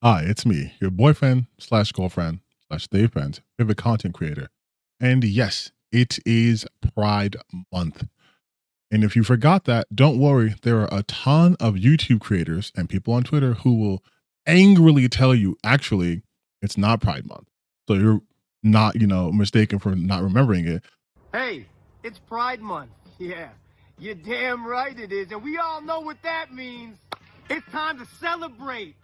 Hi, it's me, your boyfriend slash girlfriend slash day friend, favorite content creator. And yes, it is Pride Month. And if you forgot that, don't worry. There are a ton of YouTube creators and people on Twitter who will angrily tell you, actually, it's not Pride Month. So you're not, mistaken for not remembering it. Hey, it's Pride Month. Yeah, you're damn right it is. And we all know what that means. It's time to celebrate.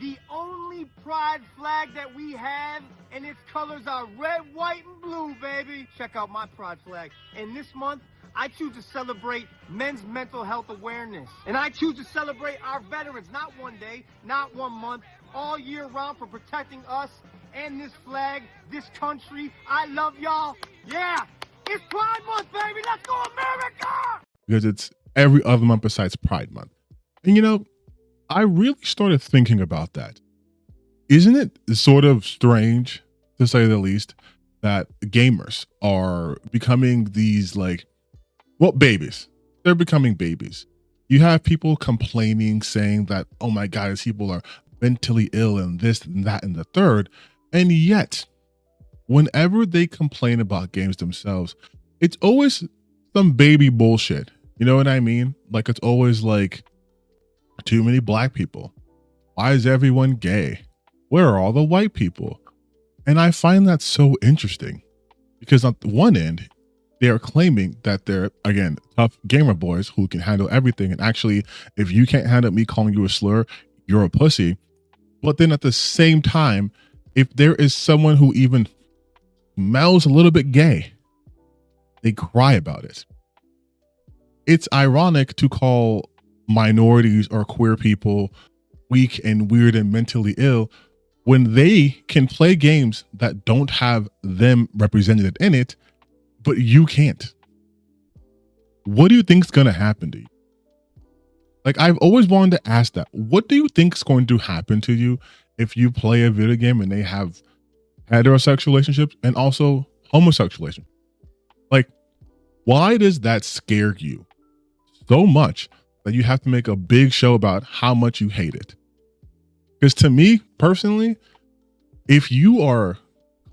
The only pride flag that we have, and its colors are red, white, and blue, baby. Check out my pride flag. And this month, I choose to celebrate men's mental health awareness. And I choose to celebrate our veterans, not one day, not 1 month, all year round for protecting us and this flag, this country. I love y'all. Yeah, it's Pride Month, baby. Let's go, America! Because it's every other month besides Pride Month. And I really started thinking about that. Isn't it sort of strange, to say the least, that gamers are becoming these babies? They're becoming babies. You have people complaining, saying that, oh my God, these people are mentally ill and this and that and the third. And yet, whenever they complain about games themselves, it's always some baby bullshit. You know what I mean? Like, it's always like, too many black people. Why is everyone gay? Where are all the white people? And I find that so interesting because on one end, they are claiming that they're, again, tough gamer boys who can handle everything. And actually, if you can't handle me calling you a slur, you're a pussy. But then at the same time, if there is someone who even smells a little bit gay, they cry about it. It's ironic to call minorities or queer people weak and weird and mentally ill when they can play games that don't have them represented in it, but you can't. What do you think is going to happen to you? Like, I've always wanted to ask that. What do you think is going to happen to you if you play a video game and they have heterosexual relationships and also homosexual relationships? Like, why does that scare you so much that you have to make a big show about how much you hate it? Because to me personally, if you are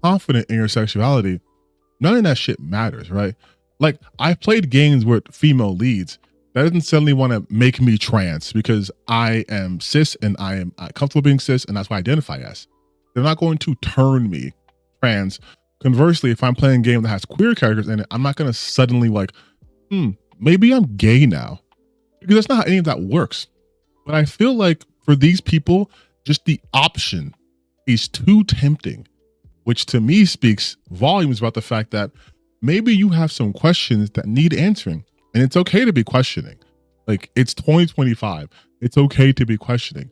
confident in your sexuality, none of that shit matters, right? Like, I've played games with female leads. That doesn't suddenly want to make me trans because I am cis and I am comfortable being cis and that's what I identify as. They're not going to turn me trans. Conversely, if I'm playing a game that has queer characters in it, I'm not going to suddenly maybe I'm gay now. Because that's not how any of that works. But I feel like for these people, just the option is too tempting, which to me speaks volumes about the fact that maybe you have some questions that need answering. And it's okay to be questioning. Like, it's 2025. It's okay to be questioning.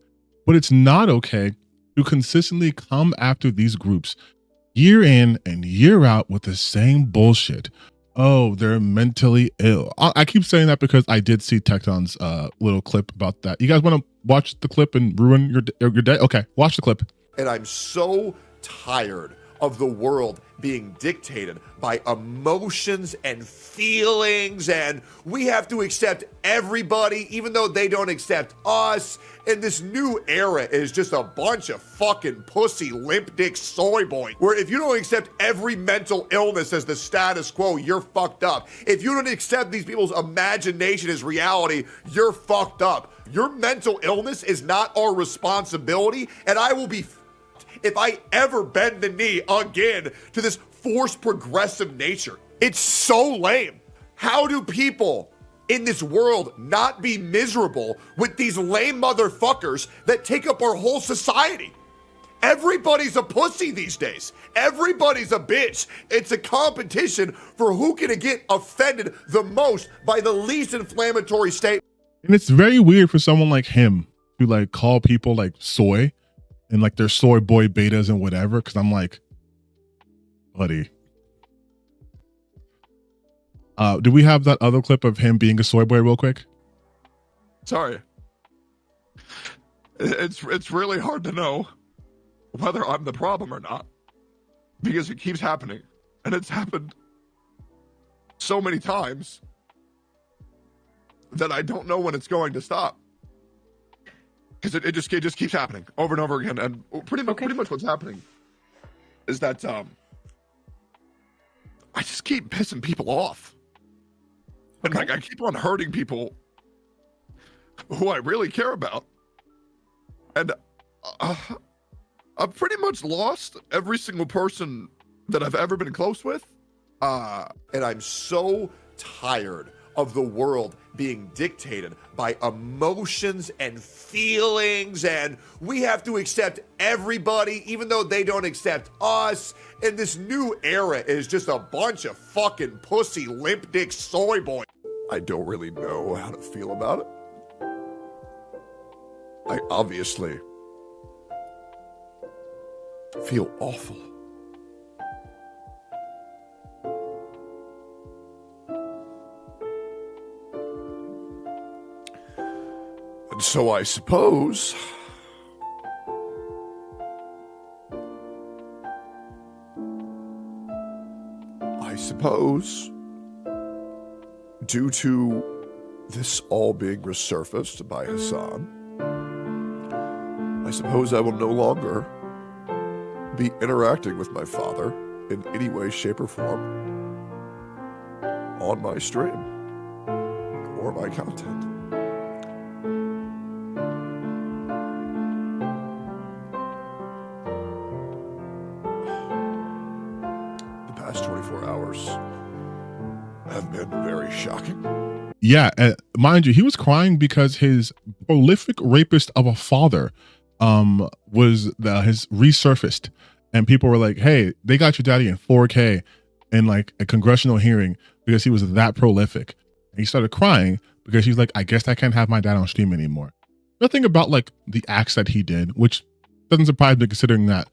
But it's not okay to consistently come after these groups year in and year out with the same bullshit. Oh, they're mentally ill. I keep saying that because I did see Tecton's little clip about that. You guys want to watch the clip and ruin your day? Okay, watch the clip. And I'm so tired of the world being dictated by emotions and feelings, and we have to accept everybody even though they don't accept us. And this new era is just a bunch of fucking pussy limp dick soy boy, where if you don't accept every mental illness as the status quo, you're fucked up. If you don't accept these people's imagination as reality, you're fucked up. Your mental illness is not our responsibility, and I will be if I ever bend the knee again to this forced progressive nature. It's so lame. How do people in this world not be miserable with these lame motherfuckers that take up our whole society? Everybody's a pussy these days. Everybody's a bitch. It's a competition for who can get offended the most by the least inflammatory statement. And it's very weird for someone like him to call people soy and their soy boy betas and whatever, because I'm like, buddy. Do we have that other clip of him being a soy boy real quick? Sorry. It's really hard to know whether I'm the problem or not, because it keeps happening, and it's happened so many times that I don't know when it's going to stop. because it just keeps happening over and over again. And pretty much what's happening is that I just keep pissing people off. And like I keep on hurting people who I really care about. And I've pretty much lost every single person that I've ever been close with. And I'm so tired of the world being dictated by emotions and feelings, and we have to accept everybody even though they don't accept us. And this new era is just a bunch of fucking pussy limp dick soy boy. I don't really know how to feel about it. I obviously feel awful. And so I suppose due to this all being resurfaced by Hassan, I suppose I will no longer be interacting with my father in any way, shape, or form on my stream or my content. The past 24 hours have been very shocking. Yeah, mind you, he was crying because his prolific rapist of a father was his resurfaced, and people were like, hey, they got your daddy in 4K in like a congressional hearing because he was that prolific. And he started crying because he's like, I guess I can't have my dad on stream anymore. Nothing about like the acts that he did, which doesn't surprise me considering that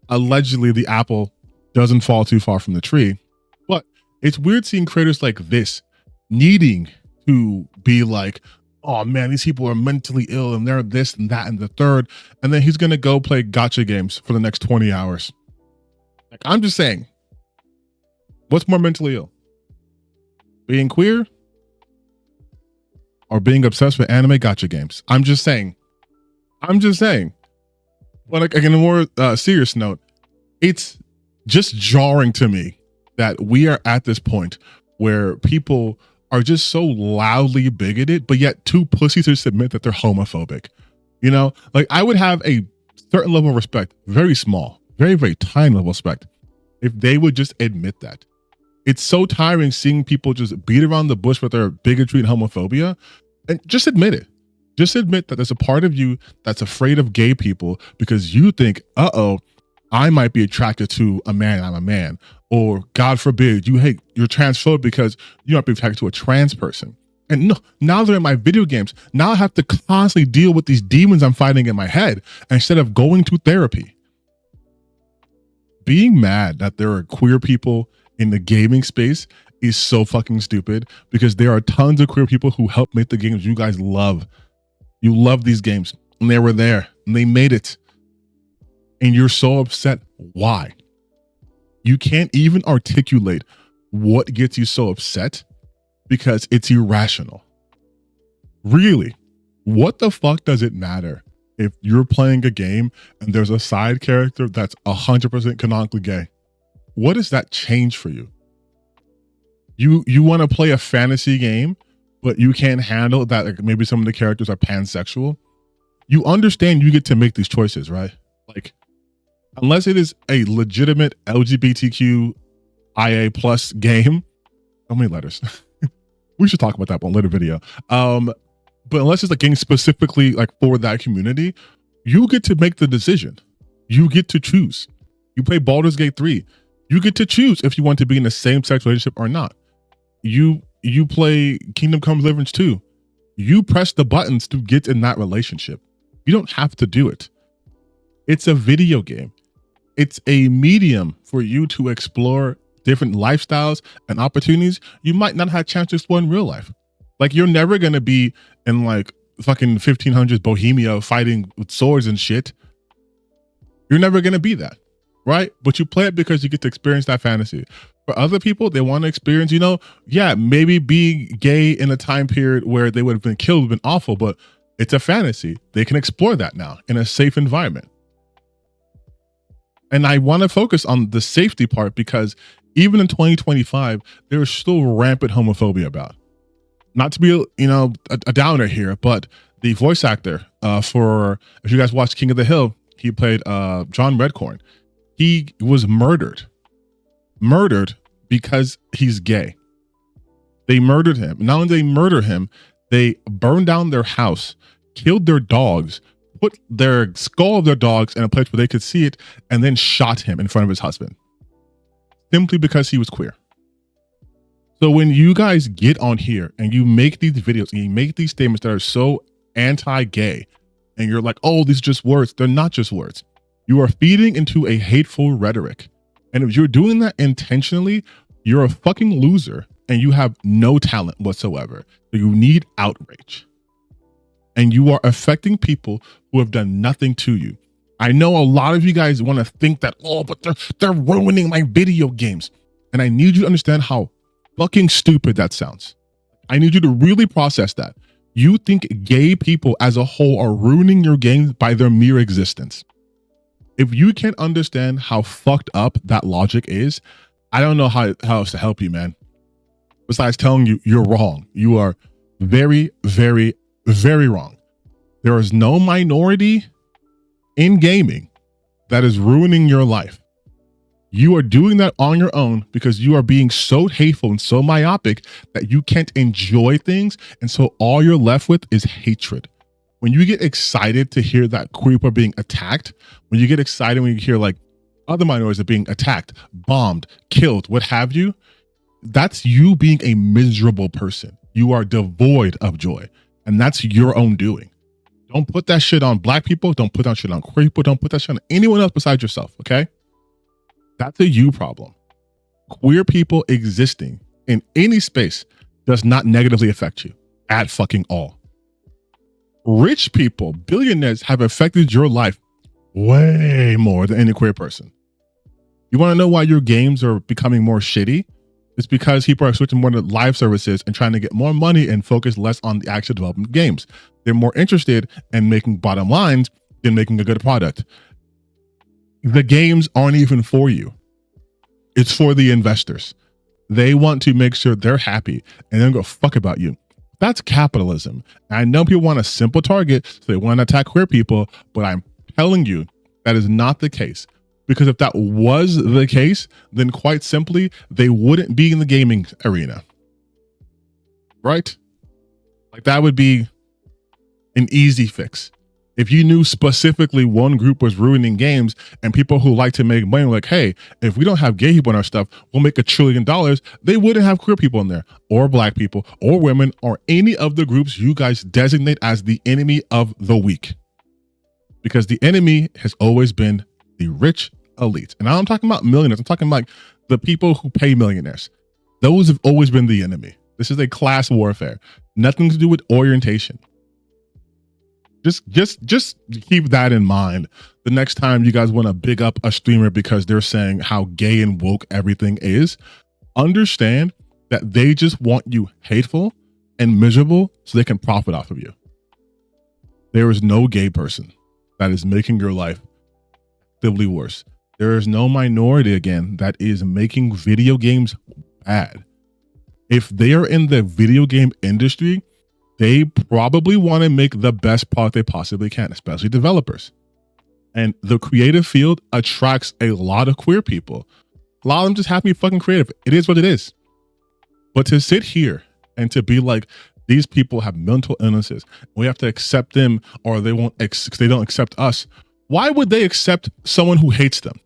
allegedly the apple doesn't fall too far from the tree. But it's weird seeing creators like this needing to be like, oh man, these people are mentally ill and they're this and that and the third. And then he's going to go play gotcha games for the next 20 hours. Like, I'm just saying, what's more mentally ill? Being queer or being obsessed with anime gotcha games? I'm just saying. But like, on a more serious note, it's just jarring to me that we are at this point where people are just so loudly bigoted, but yet too pussy to submit that they're homophobic. You know, like I would have a certain level of respect, very small, very, very tiny level of respect, if they would just admit that. It's so tiring seeing people just beat around the bush with their bigotry and homophobia, and just admit it. Just admit that there's a part of you that's afraid of gay people because you think, uh-oh, I might be attracted to a man, I'm a man. Or God forbid, you're transphobic because you might be attracted to a trans person. And no, now they're in my video games. Now I have to constantly deal with these demons I'm fighting in my head instead of going to therapy. Being mad that there are queer people in the gaming space is so fucking stupid because there are tons of queer people who help make the games you guys love. You love these games and they were there and they made it. And you're so upset. Why? You can't even articulate what gets you so upset because it's irrational. Really, what the fuck does it matter if you're playing a game and there's a side character that's 100% canonically gay? What does that change for you? You want to play a fantasy game, but you can't handle that like maybe some of the characters are pansexual? You understand you get to make these choices, right? Like, unless it is a legitimate LGBTQIA plus game, how many letters? We should talk about that one later video. But unless it's a game specifically like for that community, you get to make the decision. You get to choose. You play Baldur's Gate 3. You get to choose if you want to be in a same-sex relationship or not. You play Kingdom Come Deliverance 2. You press the buttons to get in that relationship. You don't have to do it. It's a video game. It's a medium for you to explore different lifestyles and opportunities you might not have a chance to explore in real life. Like, you're never going to be in like fucking 1500s Bohemia fighting with swords and shit. You're never going to be that, right? But you play it because you get to experience that fantasy. For other people, they want to experience, maybe being gay in a time period where they would have been killed would have been awful, but It's a fantasy. They can explore that now in a safe environment. And I want to focus on the safety part because even in 2025, there is still rampant homophobia about. Not to be, a downer here, but the voice actor for, if you guys watched King of the Hill, he played John Redcorn. He was murdered because he's gay. They murdered him. Not only did they murder him, they burned down their house, killed their dogs, put their skull of their dogs in a place where they could see it, and then shot him in front of his husband. Simply because he was queer. So when you guys get on here and you make these videos and you make these statements that are so anti-gay, and you're like, oh, these are just words. They're not just words. You are feeding into a hateful rhetoric. And if you're doing that intentionally, you're a fucking loser and you have no talent whatsoever. So you need outrage. And you are affecting people who have done nothing to you. I know a lot of you guys want to think that, oh, but they're ruining my video games. And I need you to understand how fucking stupid that sounds. I need you to really process that. You think gay people as a whole are ruining your games by their mere existence. If you can't understand how fucked up that logic is, I don't know how else to help you, man. Besides telling you you're wrong. You are very, very, very wrong. There is no minority in gaming that is ruining your life. You are doing that on your own because you are being so hateful and so myopic that you can't enjoy things. And so all you're left with is hatred. When you get excited to hear that queer people are being attacked, when you get excited when you hear like other minorities are being attacked, bombed, killed, what have you, that's you being a miserable person. You are devoid of joy. And that's your own doing. Don't put that shit on black people. Don't put that shit on queer people. Don't put that shit on anyone else besides yourself, okay? That's a you problem. Queer people existing in any space does not negatively affect you at fucking all. Rich people, billionaires have affected your life way more than any queer person. You want to know why your games are becoming more shitty? It's because people are switching more to live services and trying to get more money and focus less on the actual development of games. They're more interested in making bottom lines than making a good product. The games aren't even for you. It's for the investors. They want to make sure they're happy and then go fuck about you. That's capitalism. And I know people want a simple target, so they want to attack queer people, but I'm telling you that is not the case. Because if that was the case, then quite simply, they wouldn't be in the gaming arena. Right? Like that would be an easy fix. If you knew specifically one group was ruining games and people who like to make money were like, hey, if we don't have gay people in our stuff, we'll make $1 trillion, they wouldn't have queer people in there or black people or women or any of the groups you guys designate as the enemy of the weak. Because the enemy has always been the rich elite. And I'm talking about millionaires. I'm talking like the people who pay millionaires. Those have always been the enemy. This is a class warfare. Nothing to do with orientation. Just keep that in mind the next time you guys want to big up a streamer because they're saying how gay and woke everything is. Understand that they just want you hateful and miserable so they can profit off of you. There is no gay person that is making your life actively worse. There is no minority, again, that is making video games bad. If they are in the video game industry, they probably want to make the best product they possibly can, especially developers. And the creative field attracts a lot of queer people. A lot of them just have to be fucking creative. It is what it is. But to sit here and to be like, these people have mental illnesses, we have to accept them or they don't accept us. Why would they accept someone who hates them?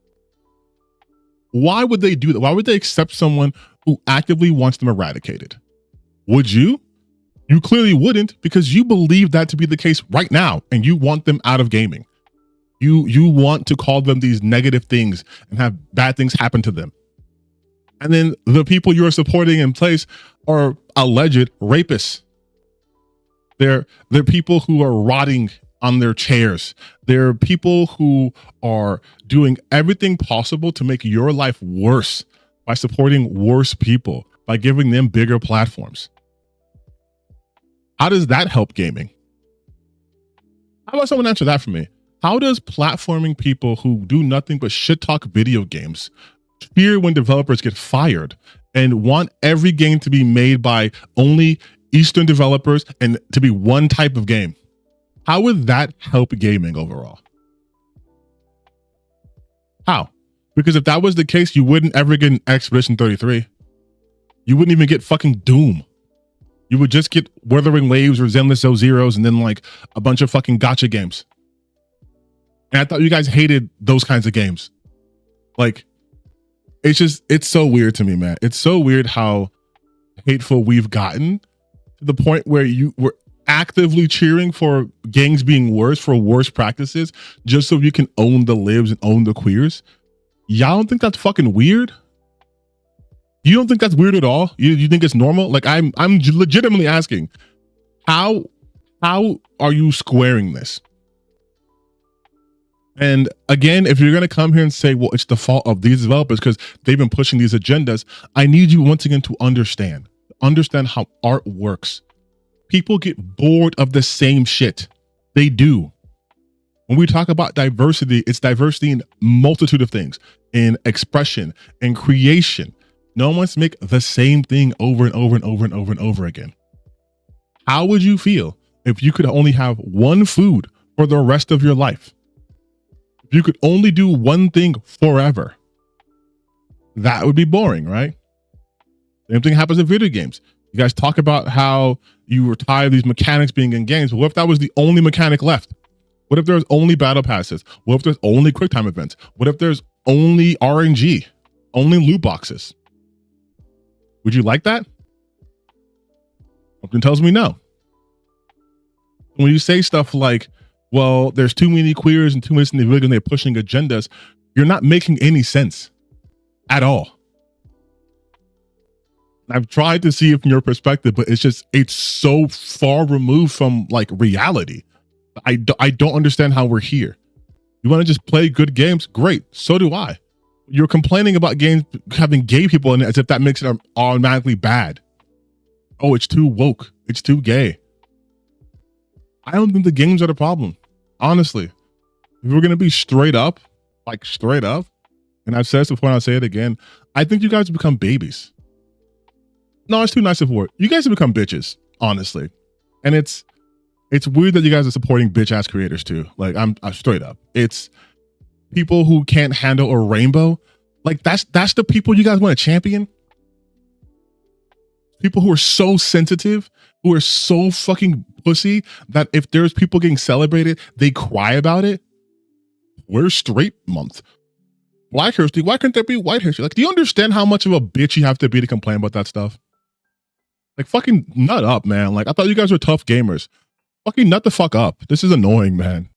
Why would they do that? Why would they accept someone who actively wants them eradicated? Would you? You clearly wouldn't, because you believe that to be the case right now and you want them out of gaming. You want to call them these negative things and have bad things happen to them. And then the people you're supporting in place are alleged rapists. They're people who are rotting on their chairs. They're people who are doing everything possible to make your life worse by supporting worse people, by giving them bigger platforms. How does that help gaming? How about someone answer that for me? How does platforming people who do nothing but shit talk video games fear when developers get fired and want every game to be made by only Eastern developers and to be one type of game? How would that help gaming overall? How? Because if that was the case, you wouldn't ever get an Expedition 33. You wouldn't even get fucking Doom. You would just get Wuthering Waves or Zenless Zeros and then like a bunch of fucking gacha games. And I thought you guys hated those kinds of games. Like, it's so weird to me, man. It's so weird how hateful we've gotten to the point where you were actively cheering for gangs being worse, for worse practices, just so you can own the libs and own the queers. Y'all don't think that's fucking weird? You don't think that's weird at all? You think it's normal? Like, I'm legitimately asking, how are you squaring this? And again, if you're going to come here and say, well, it's the fault of these developers because they've been pushing these agendas, I need you once again to understand how art works. People get bored of the same shit. They do. When we talk about diversity, it's diversity in a multitude of things, in expression, in creation. No one wants to make the same thing over and over and over and over and over again. How would you feel if you could only have one food for the rest of your life? If you could only do one thing forever, that would be boring, right? Same thing happens in video games. You guys talk about how you were tired of these mechanics being in games. But what if that was the only mechanic left? What if there's only battle passes? What if there's only quick time events? What if there's only RNG, only loot boxes? Would you like that? Something tells me no. When you say stuff like, well, there's too many queers and too many individuals and they're pushing agendas, you're not making any sense at all. I've tried to see it from your perspective, but it's so far removed from like reality. I don't understand how we're here. You want to just play good games? Great. So do I. You're complaining about games having gay people in it as if that makes it automatically bad. Oh, it's too woke. It's too gay. I don't think the games are the problem. Honestly, if we're going to be straight up, and I've said this before and I'll say it again, I think you guys have become babies. No, it's too nice of a word. You guys have become bitches, honestly. And it's weird that you guys are supporting bitch ass creators too. Like I'm straight up. It's people who can't handle a rainbow. Like that's the people you guys want to champion. People who are so sensitive, who are so fucking pussy that if there's people getting celebrated, they cry about it. Where's straight month? Black history. Why couldn't there be white history? Like, do you understand how much of a bitch you have to be to complain about that stuff? Like, fucking nut up, man. Like, I thought you guys were tough gamers. Fucking nut the fuck up. This is annoying, man.